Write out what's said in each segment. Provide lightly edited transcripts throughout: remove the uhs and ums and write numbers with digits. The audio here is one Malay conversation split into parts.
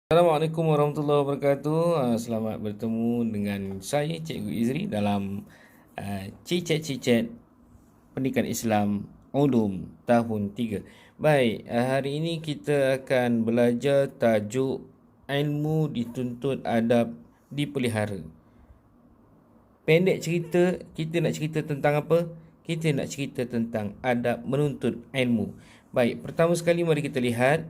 Assalamualaikum warahmatullahi wabarakatuh. Selamat bertemu dengan saya Cikgu Izri dalam Cicet-Cicet Pendidikan Islam Ulum tahun 3. Baik, hari ini kita akan belajar tajuk ilmu dituntut adab dipelihara. Pendek cerita, kita nak cerita tentang apa? Kita nak cerita tentang adab menuntut ilmu. Baik, pertama sekali mari kita lihat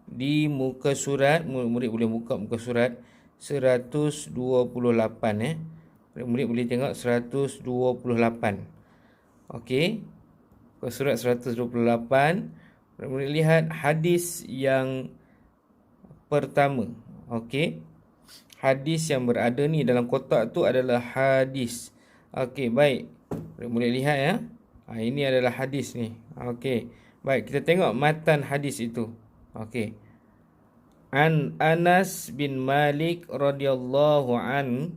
di muka surat. Murid boleh buka muka surat 128 Murid boleh tengok 128. Okey. Muka surat 128. Murid lihat hadis yang pertama. Okey. Hadis yang berada ni dalam kotak tu adalah hadis. Okey, baik. Murid lihat ya. Ini adalah hadis ni. Okey. Baik, kita tengok matan hadis itu. Okey. An Anas bin Malik radhiyallahu an.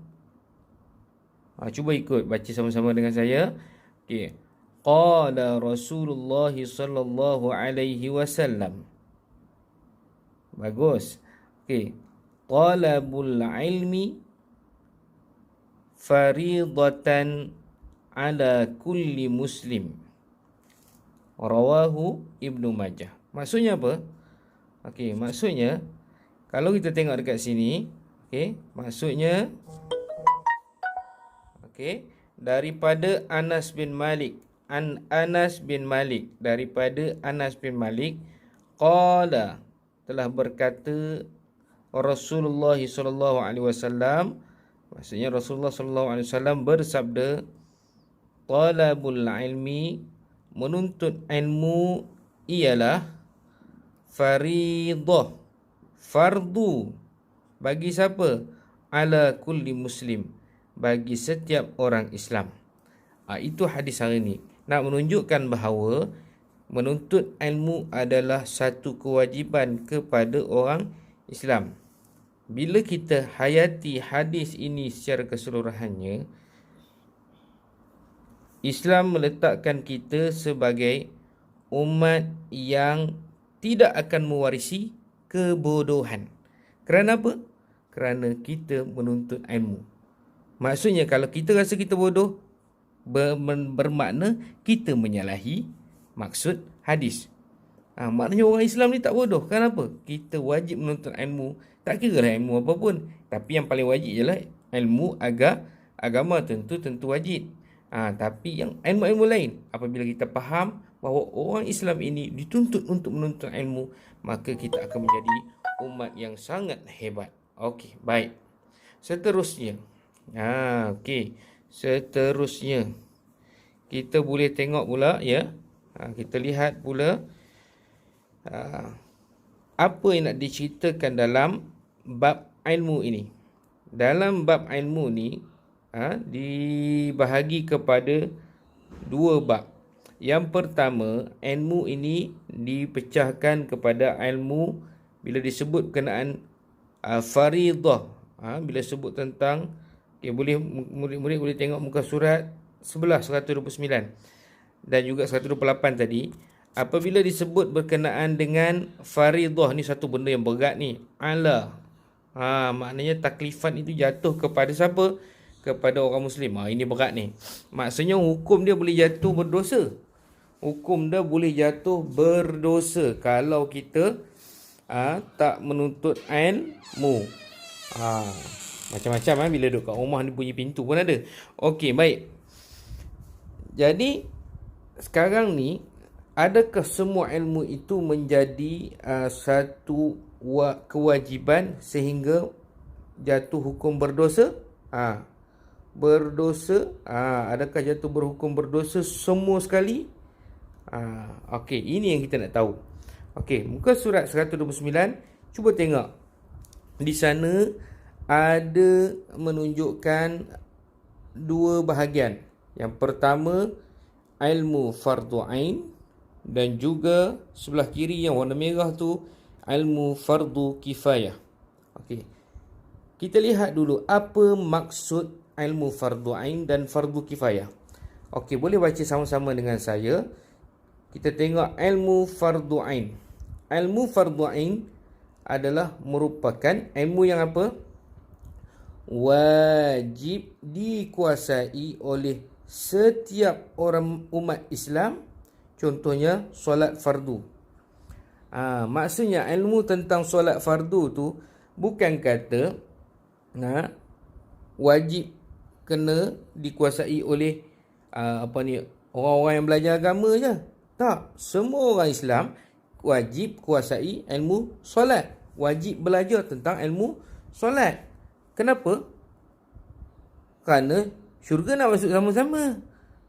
Cuba ikut baca sama-sama dengan saya. Okey. Qala Rasulullah sallallahu alaihi wasallam. Bagus. Okey. Talabul ilmi faridatan ala kulli muslim. Rawahu Ibnu Majah. Maksudnya apa? Okey, maksudnya kalau kita tengok dekat sini, okey, maksudnya okey, daripada Anas bin Malik, daripada Anas bin Malik qala, telah berkata Rasulullah sallallahu alaihi wasallam, maksudnya Rasulullah sallallahu alaihi wasallam bersabda, talabul ilmi, menuntut ilmu ialah faridah, fardu, bagi siapa? Ala kulli muslim, bagi setiap orang Islam. Itu hadis hari ini. Nak menunjukkan bahawa menuntut ilmu adalah satu kewajiban kepada orang Islam. Bila kita hayati hadis ini secara keseluruhannya, Islam meletakkan kita sebagai umat yang tidak akan mewarisi kebodohan. Kerana apa? Kerana kita menuntut ilmu. Maksudnya kalau kita rasa kita bodoh, bermakna kita menyalahi maksud hadis. Maknanya orang Islam ni tak bodoh. Kenapa? Kita wajib menuntut ilmu. Tak kira lah ilmu apa pun. Tapi yang paling wajib ialah ilmu agama, tentu wajib. Tapi yang ilmu-ilmu lain, apabila kita faham bahawa orang Islam ini dituntut untuk menuntut ilmu, maka kita akan menjadi umat yang sangat hebat. Okey, baik. Seterusnya. Seterusnya. Kita boleh tengok pula ya. Kita lihat pula apa yang nak diceritakan dalam bab ilmu ini. Dalam bab ilmu ni dibahagi kepada dua bab. Yang pertama, ilmu ini dipecahkan kepada ilmu bila disebut berkenaan faridah. Bila sebut tentang, murid-murid boleh tengok muka surat 129 dan juga 128 tadi. Apabila disebut berkenaan dengan faridah, ni satu benda yang berat ni. Maknanya taklifan itu jatuh kepada siapa? Kepada orang Muslim. Ini berat ni. Maksudnya hukum dia boleh jatuh berdosa. Hukum dia boleh jatuh berdosa kalau kita tak menuntut ilmu. Macam-macam bila duduk kat rumah ni bunyi pintu pun ada. Okey, baik. Jadi sekarang ni, adakah semua ilmu itu menjadi satu kewajiban sehingga jatuh hukum berdosa? Berdosa, adakah jatuh berhukum berdosa semua sekali? Okey, ini yang kita nak tahu. Okey, muka surat 129, cuba tengok. Di sana ada menunjukkan dua bahagian. Yang pertama, ilmu fardu ain, dan juga sebelah kiri yang warna merah tu ilmu fardu kifayah. Okey. Kita lihat dulu apa maksud ilmu fardu ain dan fardu kifayah. Okey, boleh baca sama-sama dengan saya. Kita tengok ilmu fardu ain. Ilmu fardu ain adalah merupakan ilmu yang apa? Wajib dikuasai oleh setiap orang umat Islam. Contohnya solat fardu. Maksudnya ilmu tentang solat fardu tu bukan kata wajib kena dikuasai oleh orang-orang yang belajar agama je. Tak, semua orang Islam wajib kuasai ilmu solat. Wajib belajar tentang ilmu solat. Kenapa? Kerana syurga nak masuk sama-sama.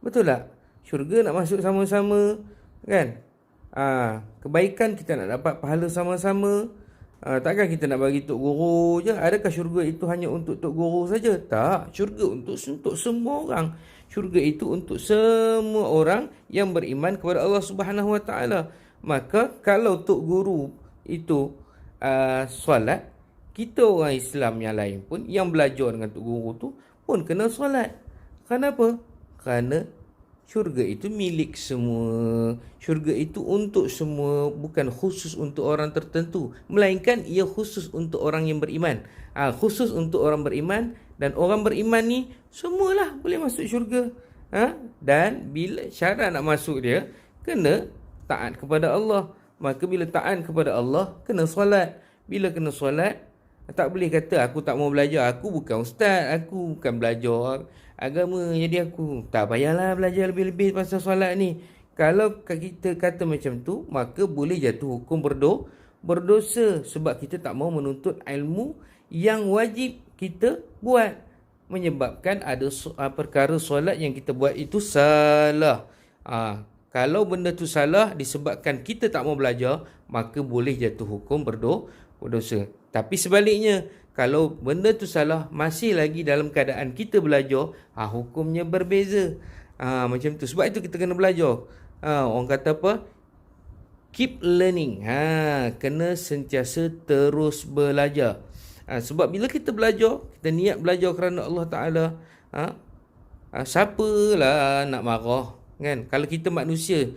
Betul tak? Syurga nak masuk sama-sama, kan? Kebaikan kita nak dapat pahala sama-sama. Takkan kita nak bagi tok guru je? Adakah syurga itu hanya untuk tok guru saja? Tak, syurga untuk semua orang. Syurga itu untuk semua orang yang beriman kepada Allah Subhanahu Wa Taala. Maka kalau tok guru itu solat, kita orang Islam yang lain pun yang belajar dengan tok guru tu pun kena solat. Kenapa? Kerana syurga itu milik semua. Syurga itu untuk semua, bukan khusus untuk orang tertentu, melainkan ia khusus untuk orang yang beriman. Khusus untuk orang beriman, dan orang beriman ni semualah boleh masuk syurga. Dan bila syarat nak masuk dia, kena taat kepada Allah. Maka bila taat kepada Allah, kena solat. Bila kena solat, tak boleh kata aku tak mau belajar, aku bukan ustaz, aku bukan belajar agama, jadi aku tak payahlah belajar lebih-lebih pasal solat ni. Kalau kita kata macam tu, maka boleh jatuh hukum berdosa, sebab kita tak mau menuntut ilmu yang wajib kita buat, menyebabkan ada perkara solat yang kita buat itu salah. Kalau benda tu salah disebabkan kita tak mau belajar, maka boleh jatuh hukum berdosa. Tapi sebaliknya, kalau benda tu salah masih lagi dalam keadaan kita belajar, hukumnya berbeza. Macam tu. Sebab itu kita kena belajar. Orang kata apa? Keep learning. Kena sentiasa terus belajar. Sebab bila kita belajar, kita niat belajar kerana Allah Ta'ala, siapalah nak marah, kan? Kalau kita manusia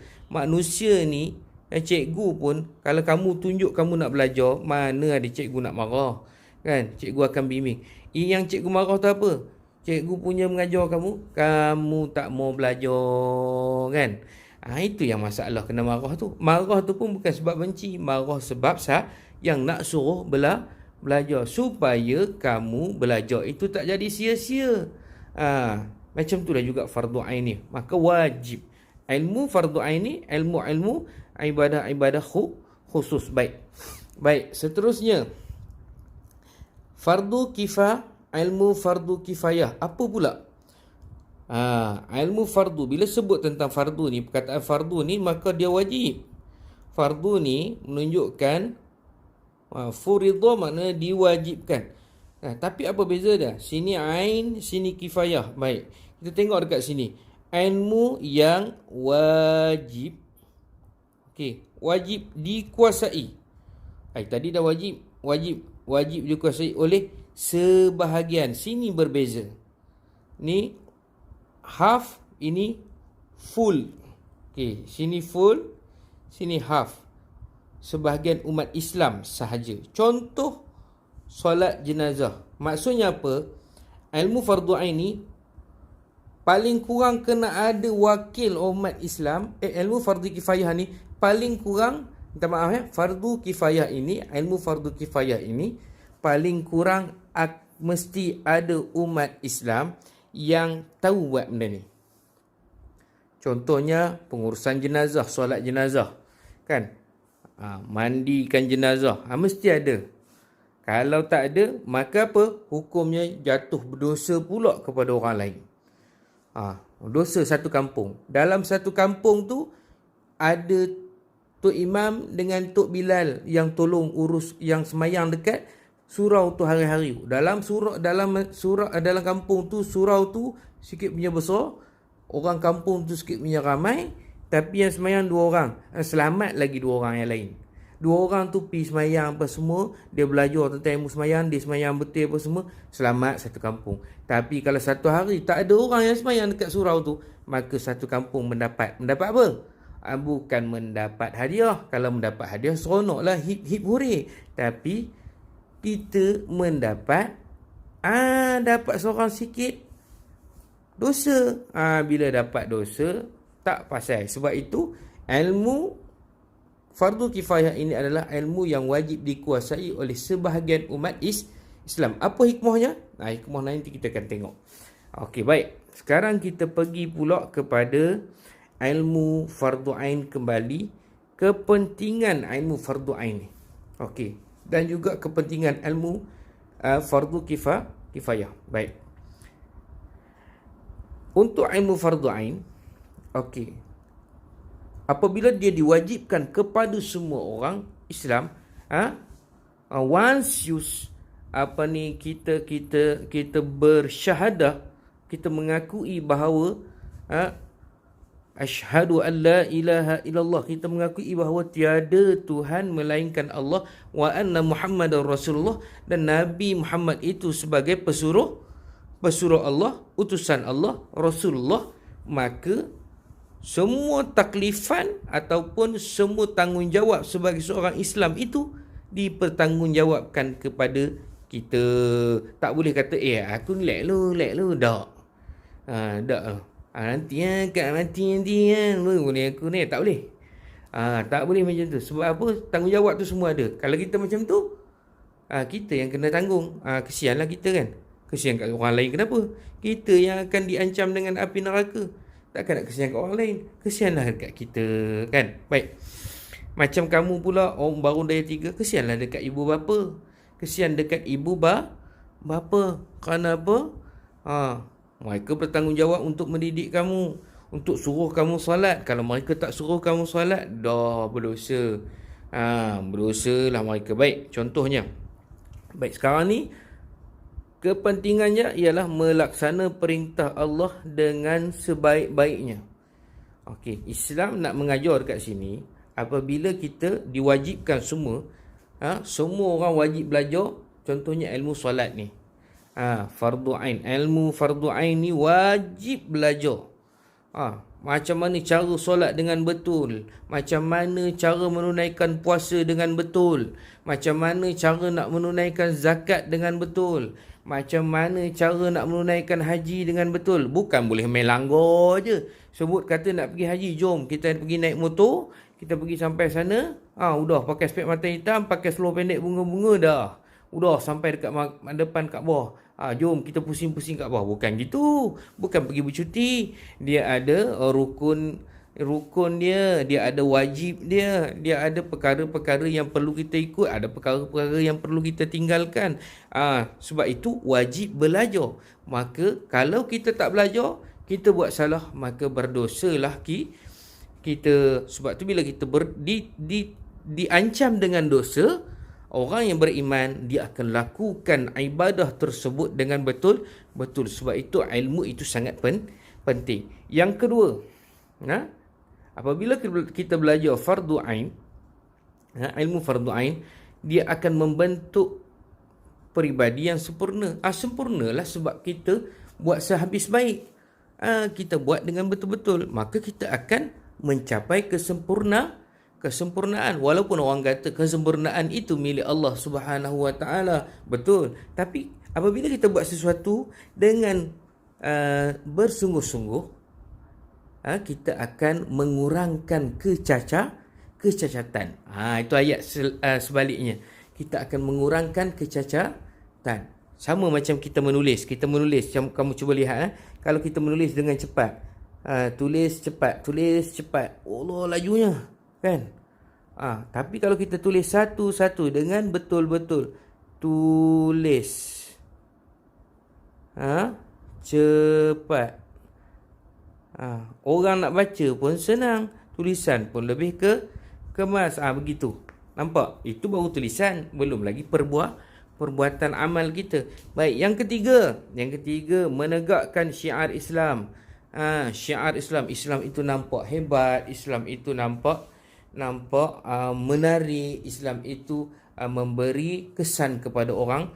ni, cikgu pun, kalau kamu tunjuk kamu nak belajar, mana ada cikgu nak marah, kan? Cikgu akan bimbing. Yang cikgu marah tu apa? Cikgu punya mengajar kamu tak mau belajar, kan? Itu yang masalah kena marah tu. Marah tu pun bukan sebab benci, marah sebab yang nak suruh belajar, supaya kamu belajar itu tak jadi sia-sia. Macam tu lah juga fardu ain ni. Maka wajib ilmu fardu ain ni, ilmu ibadah khusus. Baik, seterusnya fardu kifayah, ilmu fardu kifayah. Apa pula? Ilmu fardu, bila sebut tentang fardu ni, perkataan fardu ni, maka dia wajib. Fardu ni menunjukkan furidha, maknanya diwajibkan. Tapi apa beza dia? Sini ain, sini kifayah. Baik, kita tengok dekat sini. Ilmu yang wajib. Okey, wajib dikuasai. Tadi dah wajib dikuasai oleh sebahagian. Sini berbeza. Ni half, ini full. Okey, sini full, sini half. Sebahagian umat Islam sahaja. Contoh solat jenazah. Maksudnya apa? Ilmu fardu ain ni paling kurang kena ada wakil umat Islam. Ilmu fardu kifayah ni paling kurang, minta maaf fardu kifayah ini, ilmu fardu kifayah ini paling kurang mesti ada umat Islam yang tahu buat benda ni. Contohnya pengurusan jenazah, solat jenazah, kan? Mandikan jenazah, mesti ada. Kalau tak ada, maka apa? Hukumnya jatuh berdosa pula kepada orang lain. Dosa satu kampung. Dalam satu kampung tu ada Tok Imam dengan Tok Bilal yang tolong urus, yang semayang dekat surau tu hari-hari. Dalam kampung tu, surau tu sikit punya besar, orang kampung tu sikit punya ramai, tapi yang semayang 2 orang. Selamat lagi 2 orang yang lain. 2 orang tu pergi semayang apa semua, dia belajar tentang ilmu semayang, dia semayang betul apa semua, selamat satu kampung. Tapi kalau satu hari tak ada orang yang semayang dekat surau tu, maka satu kampung mendapat apa? bukan mendapat hadiah. Kalau mendapat hadiah seronoklah, hip-hip hurray. Tapi kita mendapat dapat seorang sikit dosa. Bila dapat dosa tak pasal. Sebab itu ilmu fardu kifayah ini adalah ilmu yang wajib dikuasai oleh sebahagian umat Islam. Apa hikmahnya? Hikmah nanti kita akan tengok. Okey, baik. Sekarang kita pergi pula kepada ilmu fardu ain kembali. Kepentingan ilmu fardu ain ni. Okey. Dan juga kepentingan ilmu fardu kifayah. Baik. Untuk ilmu fardu ain, okey. Apabila dia diwajibkan kepada semua orang Islam, once kita bersyahadah, kita mengakui bahawa asyhadu an la ilaha illallah, kita mengakui bahawa tiada Tuhan melainkan Allah, wa anna Muhammadar Rasulullah, dan Nabi Muhammad itu sebagai pesuruh Allah, utusan Allah, Rasulullah, maka semua taklifan ataupun semua tanggungjawab sebagai seorang Islam itu dipertanggungjawabkan kepada kita. Tak boleh kata aku lag lu dak. Dak. Nanti kat mati nanti kan boleh aku ni, tak boleh. Tak boleh macam tu. Sebab apa? Tanggungjawab tu semua ada. Kalau kita macam tu, kita yang kena tanggung. Kesianlah kita kan. Kesian kat orang lain kenapa? Kita yang akan diancam dengan api neraka. Takkan nak kesian kat orang lain. Kesianlah dekat kita kan. Baik. Macam kamu pula orang baru daya 3, kesianlah dekat ibu bapa. Kesian dekat ibu bapa. Kerana apa? Mereka bertanggungjawab untuk mendidik kamu, untuk suruh kamu solat. Kalau mereka tak suruh kamu solat, dah berdosa. Berdosalah mereka. Baik, contohnya. Baik, sekarang ni kepentingannya ialah melaksana perintah Allah dengan sebaik-baiknya. Okey, Islam nak mengajar kat sini, apabila kita diwajibkan semua orang wajib belajar, contohnya ilmu solat ni. Fardu ain. Ilmu fardu ain ni wajib belajar. Macam mana cara solat dengan betul, macam mana cara menunaikan puasa dengan betul, macam mana cara nak menunaikan zakat dengan betul, macam mana cara nak menunaikan haji dengan betul. Bukan boleh main langgar je. Sebut kata nak pergi haji, jom kita pergi naik motor, kita pergi sampai sana, udah pakai spek mata hitam, pakai seluar pendek bunga-bunga dah. Udah sampai dekat depan Kaabah. Jom kita pusing-pusing Kaabah. Bukan gitu. Bukan pergi bercuti. Dia ada rukun dia, dia ada wajib dia ada perkara-perkara yang perlu kita ikut, ada perkara-perkara yang perlu kita tinggalkan. Sebab itu wajib belajar. Maka kalau kita tak belajar, kita buat salah, maka berdosalah kita. Sebab tu bila kita diancam dengan dosa, orang yang beriman dia akan lakukan ibadah tersebut dengan betul. Sebab itu ilmu itu sangat penting. Yang kedua, apabila kita belajar fardu ain, ilmu fardu ain, dia akan membentuk peribadi yang sempurna. Sempurnalah sebab kita buat sehabis baik. Kita buat dengan betul-betul, maka kita akan mencapai kesempurnaan. Walaupun orang kata kesempurnaan itu milik Allah Subhanahu Wa Taala, betul. Tapi apabila kita buat sesuatu dengan bersungguh-sungguh, kita akan mengurangkan kecacatan. Itu ayat sebaliknya. Kita akan mengurangkan kecacatan. Sama macam kita menulis. Kamu cuba lihat. Kalau kita menulis dengan cepat, tulis cepat. Allah lajunya, kan? Tapi kalau kita tulis satu-satu dengan betul-betul, tulis cepat, orang nak baca pun senang, tulisan pun lebih kemas. Begitu. Nampak? Itu baru tulisan, belum lagi perbuatan amal kita. Baik, yang ketiga, menegakkan syiar Islam. Syiar Islam itu nampak hebat, Islam itu nampak menarik, Islam itu memberi kesan kepada orang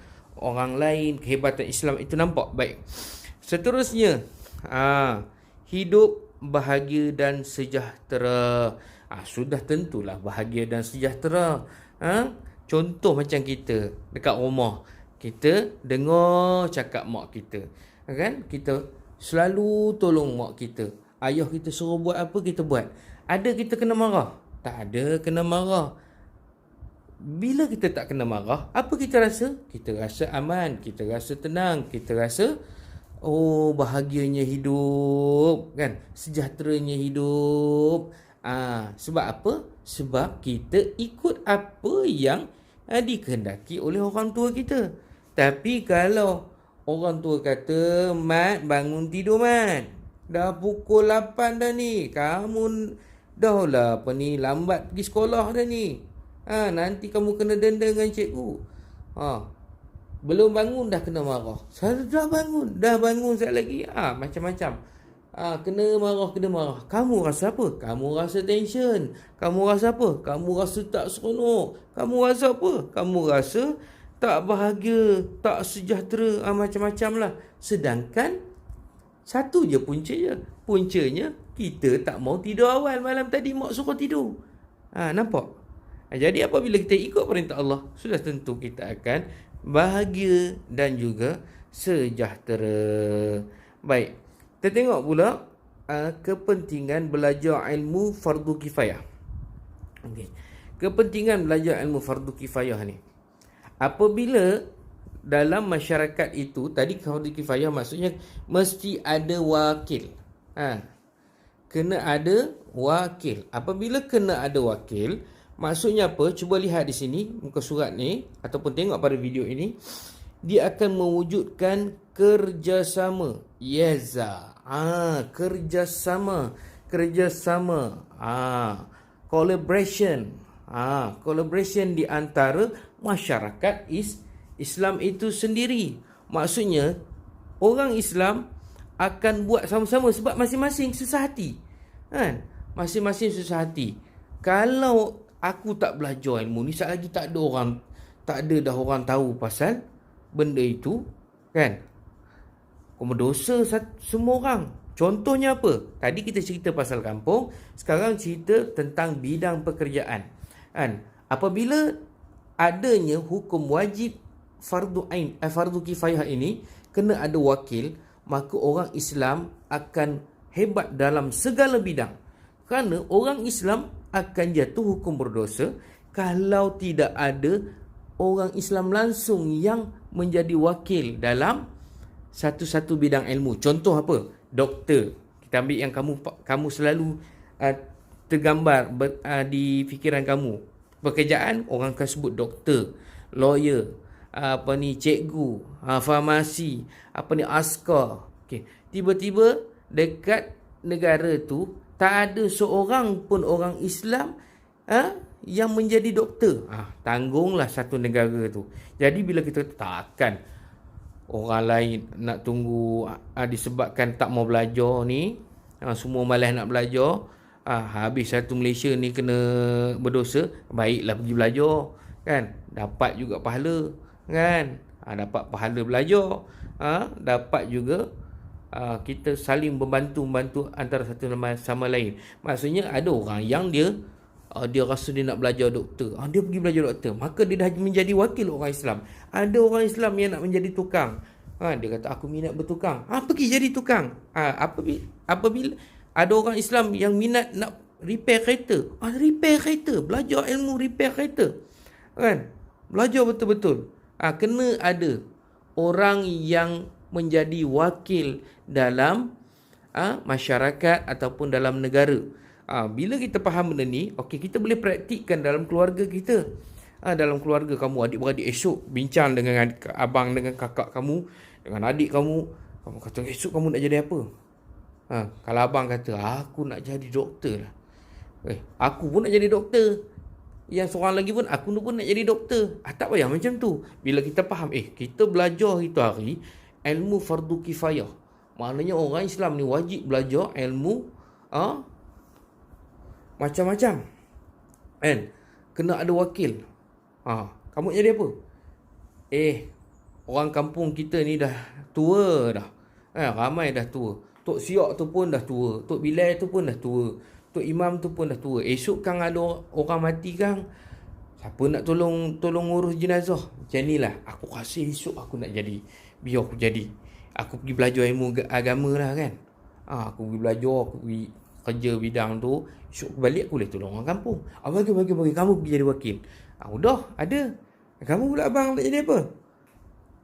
kehebatan Islam itu nampak. Baik. Seterusnya, hidup bahagia dan sejahtera. Sudah tentulah bahagia dan sejahtera. Contoh macam kita dekat rumah, kita dengar cakap mak kita, kan? Kita selalu tolong mak kita. Ayah kita suruh buat apa, kita buat. Ada kita kena marah? Tak ada kena marah. Bila kita tak kena marah, apa kita rasa? Kita rasa aman, kita rasa tenang, kita rasa bahagianya hidup, kan? Sejahteranya hidup. Sebab apa? Sebab kita ikut apa yang dikehendaki oleh orang tua kita. Tapi kalau orang tua kata, Mat, bangun tidur, Mat. Dah pukul 8 dah ni. Kamu dah lah lambat pergi sekolah dah ni. Nanti kamu kena denda dengan cikgu. Belum bangun dah kena marah. Saya dah bangun sekali lagi. Macam-macam. Kena marah. Kamu rasa apa? Kamu rasa tension. Kamu rasa apa? Kamu rasa tak seronok. Kamu rasa apa? Kamu rasa tak bahagia, tak sejahtera, macam-macam lah. Sedangkan satu je puncanya. Puncanya kita tak mau tidur awal malam tadi, mak suruh tidur. Nampak? Jadi apabila kita ikut perintah Allah, sudah tentu kita akan bahagia dan juga sejahtera. Baik. Kita tengok pula kepentingan belajar ilmu fardu kifayah. Okey. Kepentingan belajar ilmu fardu kifayah ni. Apabila dalam masyarakat itu, tadi fardu kifayah maksudnya mesti ada wakil. Kena ada wakil. Apabila kena ada wakil, maksudnya apa? Cuba lihat di sini muka surat ni ataupun tengok pada video ini. Dia akan mewujudkan kerjasama. Kerjasama. Collaboration di antara masyarakat Islam itu sendiri. Maksudnya orang Islam akan buat sama-sama sebab masing-masing susah hati. Masing-masing susah hati. Kalau aku tak belajar ilmu ni, sekali lagi tak ada dah orang tahu pasal benda itu, kan? Berdosa semua orang. Contohnya apa? Tadi kita cerita pasal kampung, sekarang cerita tentang bidang pekerjaan. Apabila adanya hukum wajib fardu kifayah ini, kena ada wakil, maka orang Islam akan hebat dalam segala bidang. Kerana orang Islam akan jatuh hukum berdosa kalau tidak ada orang Islam langsung yang menjadi wakil dalam satu-satu bidang ilmu. Contoh apa? Doktor. Kita ambil yang kamu selalu tergambar di fikiran kamu. Pekerjaan, orang akan sebut doktor, lawyer, cikgu, farmasi, askar. Okay. Tiba-tiba dekat negara tu tak ada seorang pun orang Islam yang menjadi doktor. Tanggunglah satu negara tu. Jadi bila kita takkan orang lain nak tunggu disebabkan tak mau belajar ni, semua malas nak belajar, habis satu Malaysia ni kena berdosa, baiklah pergi belajar, kan? Dapat juga pahala, kan? Dapat pahala belajar, dapat juga kita saling membantu antara satu sama lain. Maksudnya ada orang yang dia rasa dia nak belajar doktor, dia pergi belajar doktor, maka dia dah menjadi wakil orang Islam. Ada orang Islam yang nak menjadi tukang, dia kata aku minat bertukang, pergi jadi tukang. Apabila ada orang Islam yang minat nak repair kereta, repair kereta, belajar ilmu repair kereta, kan? Belajar betul-betul. Kena ada orang yang menjadi wakil dalam masyarakat ataupun dalam negara. Bila kita faham benda ni, kita boleh praktikkan dalam keluarga kita. Dalam keluarga kamu, adik-beradik, esok bincang dengan abang, dengan kakak kamu, dengan adik kamu. Kamu kata, esok kamu nak jadi apa? Kalau abang kata, aku nak jadi doktor lah. Aku pun nak jadi doktor. Yang seorang lagi pun, aku pun nak jadi doktor. Tak payah macam tu. Bila kita faham, kita belajar itu hari ilmu fardu kifayah. Maknanya orang Islam ni wajib belajar ilmu macam-macam, kan? Kena ada wakil. Kamu jadi apa? Orang kampung kita ni dah tua dah. Ramai dah tua. Tok Siok tu pun dah tua, Tok Bilal tu pun dah tua, Tok Imam tu pun dah tua. Esok kang ada orang mati kang, siapa nak tolong urus jenazah? Macam ni lah. Aku rasa esok aku nak jadi. Biar aku jadi. Aku pergi belajar ilmu agama lah kan. Aku pergi belajar, aku pergi kerja bidang tu. Esok aku balik, aku boleh tolong orang kampung. Bagi. Kamu pergi jadi wakil. Udah, ada. Kamu pula abang nak jadi apa?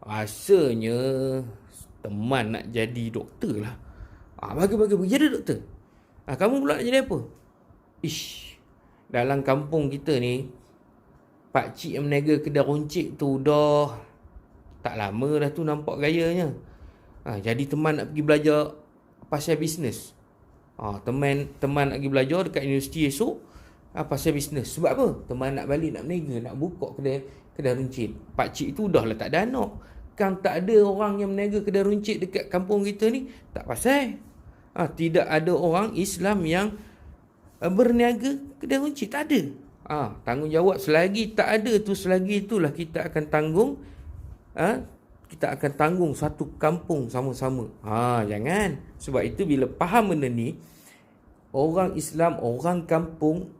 Rasanya teman nak jadi doktor lah. Bagi. Jadi doktor. Kamu pula nak jadi apa? Dalam kampung kita ni, pakcik yang meniaga kedai runcit tu dah tak lama dah tu nampak gayanya. Jadi teman nak pergi belajar pasal bisnes. Teman nak pergi belajar dekat universiti esok pasal bisnes. Sebab apa? Teman nak balik, nak meniaga, nak buka kedai runcit. Pakcik tu dah lah tak ada anak. Kan tak ada orang yang meniaga kedai runcit dekat kampung kita ni, tak pasal. Tidak ada orang Islam yang berniaga kedai runcit, tak ada. Tanggungjawab selagi tak ada tu, selagi itulah kita akan tanggung. Kita akan tanggung satu kampung sama-sama. Jangan. Sebab itu bila faham benda ni, orang Islam, orang kampung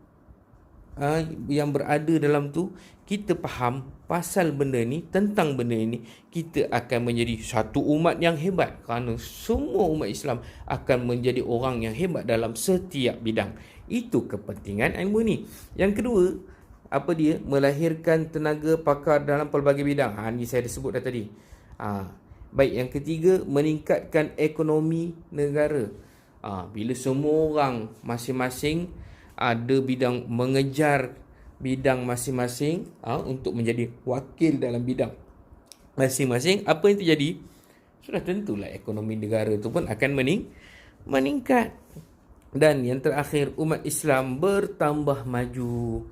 yang berada dalam tu, kita faham pasal benda ni, tentang benda ni, kita akan menjadi satu umat yang hebat. Kerana semua umat Islam akan menjadi orang yang hebat dalam setiap bidang. Itu kepentingan ilmu ni. Yang kedua, apa dia? Melahirkan tenaga pakar dalam pelbagai bidang. Ni saya dah sebut dah tadi. Baik, yang ketiga, meningkatkan ekonomi negara. Bila semua orang masing-masing ada bidang, mengejar bidang masing-masing untuk menjadi wakil dalam bidang masing-masing, apa yang terjadi? Sudah tentulah ekonomi negara tu pun akan meningkat. Dan yang terakhir, umat Islam bertambah maju.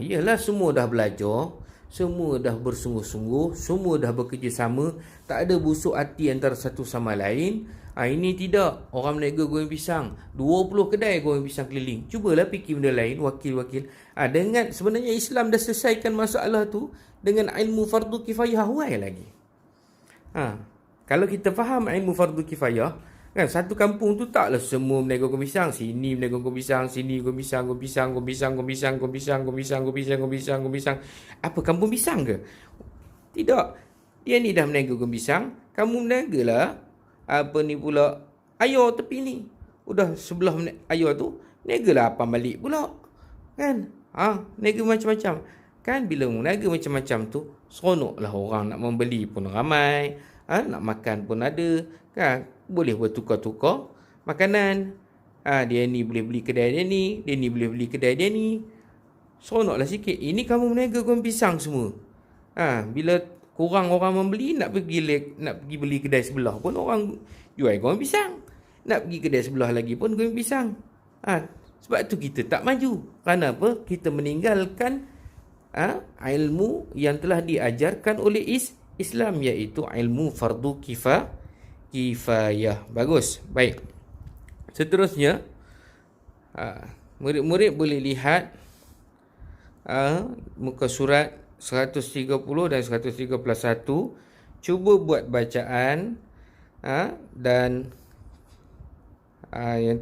Yalah, semua dah belajar, semua dah bersungguh-sungguh, semua dah bekerjasama, tak ada busuk hati antara satu sama lain. Ini tidak. Orang meniaga goreng pisang, 20 kedai goreng pisang keliling. Cubalah fikir benda lain, wakil-wakil. Dengan sebenarnya Islam dah selesaikan masalah tu dengan ilmu fardu kifayah, why lagi? Kalau kita faham ilmu fardu kifayah, kan satu kampung tu taklah semua meniaga goreng pisang. Sini meniaga goreng pisang, sini goreng pisang. Apa, kampung pisang ke? Tidak. Dia ni dah meniaga goreng pisang, kamu meniaga lah ayam tepi ni. Udah sebelah ayam tu, meniaga lah apa balik pula. Kan? Meniaga macam-macam. Kan bila meniaga macam-macam tu, seronoklah orang nak membeli pun ramai. Nak makan pun ada. Kan? Boleh bertukar-tukar makanan. Dia ni boleh beli kedai dia ni boleh beli kedai dia ni. Seronoklah sikit. Ini kamu meniaga goreng pisang semua. Bila kurang orang membeli, nak pergi beli kedai sebelah pun orang jual goreng pisang. Nak pergi kedai sebelah lagi pun goreng pisang. Sebab tu kita tak maju. Kerana apa? Kita meninggalkan ilmu yang telah diajarkan oleh Islam, iaitu ilmu fardu kifayah. Bagus. Baik. Seterusnya, murid-murid boleh lihat muka surat 130 dan 131. Cuba buat bacaan dan yang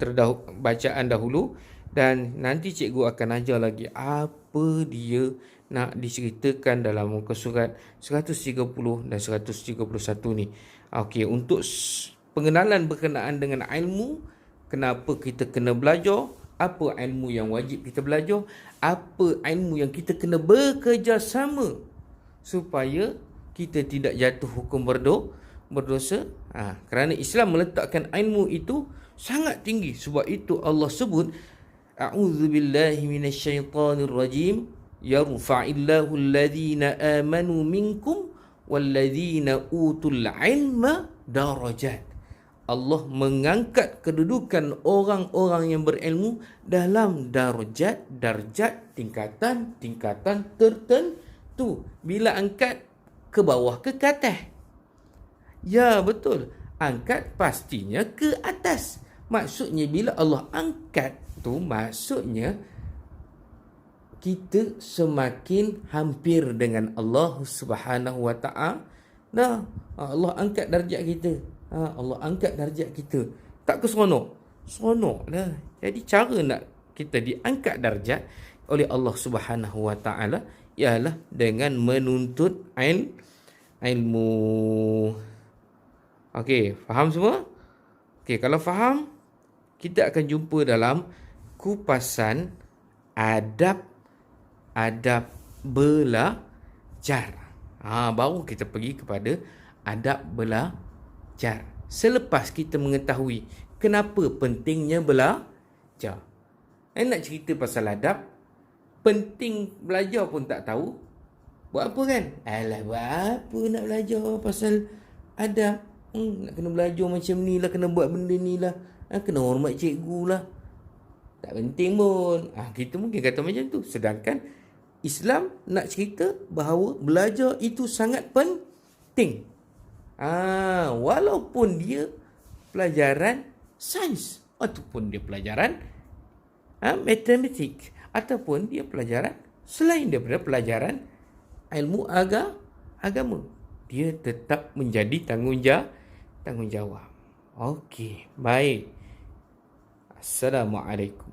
bacaan dahulu, dan nanti cikgu akan ajar lagi apa dia nak diceritakan dalam muka surat 130 dan 131 ni. Okey, untuk pengenalan berkenaan dengan ilmu, kenapa kita kena belajar, apa ilmu yang wajib kita belajar, apa ilmu yang kita kena bekerjasama supaya kita tidak jatuh hukum berdosa. Kerana Islam meletakkan ilmu itu sangat tinggi. Sebab itu Allah sebut, a'udzubillahi minasyaitanirrajim, yarfa'illahu alladhina amanu minkum walladhina utul ilma darajat. Allah mengangkat kedudukan orang-orang yang berilmu dalam darjat, tingkatan tertentu. Bila angkat ke bawah ke atas? Ya, betul. Angkat pastinya ke atas. Maksudnya bila Allah angkat tu, maksudnya kita semakin hampir dengan Allah Subhanahu wa taala. Allah angkat darjat kita. Allah angkat darjat kita. Tak ke seronok? Seronok lah. Jadi cara nak kita diangkat darjat oleh Allah Subhanahu Wa Taala ialah dengan menuntut ilmu. Okey, faham semua? Okey, kalau faham, kita akan jumpa dalam kupasan adab belajar. Baru kita pergi kepada adab belajar. Selepas kita mengetahui kenapa pentingnya belajar. Nak cerita pasal adab, penting belajar pun tak tahu. Buat apa kan? Alah, buat apa nak belajar pasal adab? Nak kena belajar macam ni lah, kena buat benda ni lah, kena hormat cikgu lah. Tak penting pun. Kita mungkin kata macam tu. Sedangkan Islam nak cerita bahawa belajar itu sangat penting. Walaupun dia pelajaran sains, ataupun dia pelajaran matematik, ataupun dia pelajaran selain daripada pelajaran ilmu agama, dia tetap menjadi tanggungjawab. Okey, baik. Assalamualaikum.